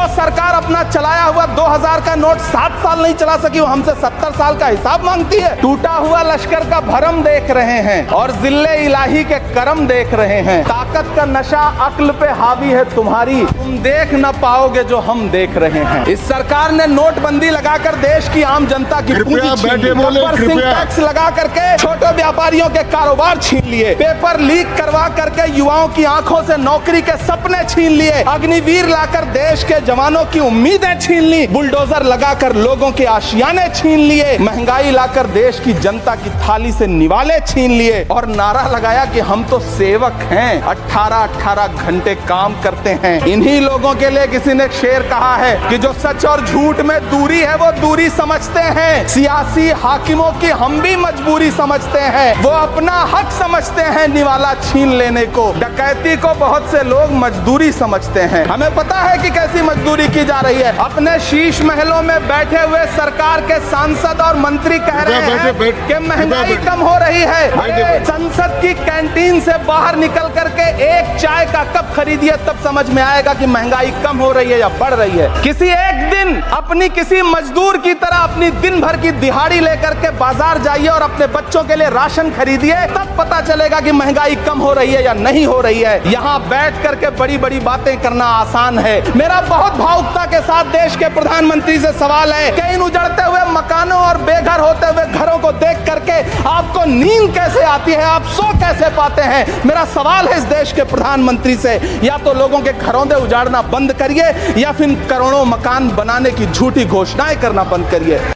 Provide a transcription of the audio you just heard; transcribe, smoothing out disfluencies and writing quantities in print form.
जो सरकार अपना चलाया हुआ 2000 का नोट 7 साल नहीं चला सकी, वो हमसे 70 साल का हिसाब मांगती है। टूटा हुआ लश्कर का भरम देख रहे हैं और जिल्ले इलाही के करम देख रहे हैं। ताकत का नशा अक्ल पे हावी है तुम्हारी, तुम देख न पाओगे जो हम देख रहे हैं। इस सरकार ने नोटबंदी लगाकर देश की आम जनता की पूंजी छीन ली, टैक्स लगा करके छोटे व्यापारियों के कारोबार छीन लिए, पेपर लीक करवा करके युवाओं की आंखों से नौकरी के सपने छीन लिए, अग्निवीर लाकर देश के जवानों की उम्मीदें छीन ली, बुलडोजर लगाकर लोगों के आशियाने छीन लिए, महंगाई लाकर देश की जनता की थाली से निवाले छीन लिए और नारा लगाया कि हम तो सेवक हैं, 18-18 घंटे काम करते हैं। इन्हीं लोगों के लिए किसी ने शेर कहा है कि जो सच और झूठ में दूरी है वो दूरी समझते हैं, सियासी हाकिमों की हम भी मजबूरी समझते हैं, वो अपना हक समझते हैं निवाला छीन लेने को। डकैती को बहुत से लोग मजदूरी समझते हैं। हमें पता है कि कैसी मजदूरी की जा रही है। अपने शीश महलों में बैठे हुए सरकार के सांसद और मंत्री कह रहे हैं कि महंगाई कम हो रही है। संसद की कैंटीन से बाहर निकल करके एक चाय का कप खरीदिए, तब समझ में आएगा कि महंगाई कम हो रही है या बढ़ रही है। किसी एक दिन अपनी किसी मजदूर की तरह अपनी दिन भर की दिहाड़ी लेकर के बाजार जाइए और अपने बच्चों के लिए राशन खरीदिए, तब पता चलेगा कि महंगाई कम हो रही है या नहीं हो रही है। यहाँ बैठ करके बड़ी बड़ी बातें करना आसान है। मेरा बहुत भावुकता के साथ देश के प्रधानमंत्री से सवाल है कि इन उजड़ते हुए मकानों और बेघर होते हुए घरों को देख करके आपको नींद कैसे आती है, आप सो कैसे पाते हैं? मेरा सवाल है इस देश के प्रधानमंत्री से, या तो लोगों के घरों से उजाड़ना बंद करिए या फिर करोड़ों मकान बनाने की झूठी घोषणाएं करना बंद करिए।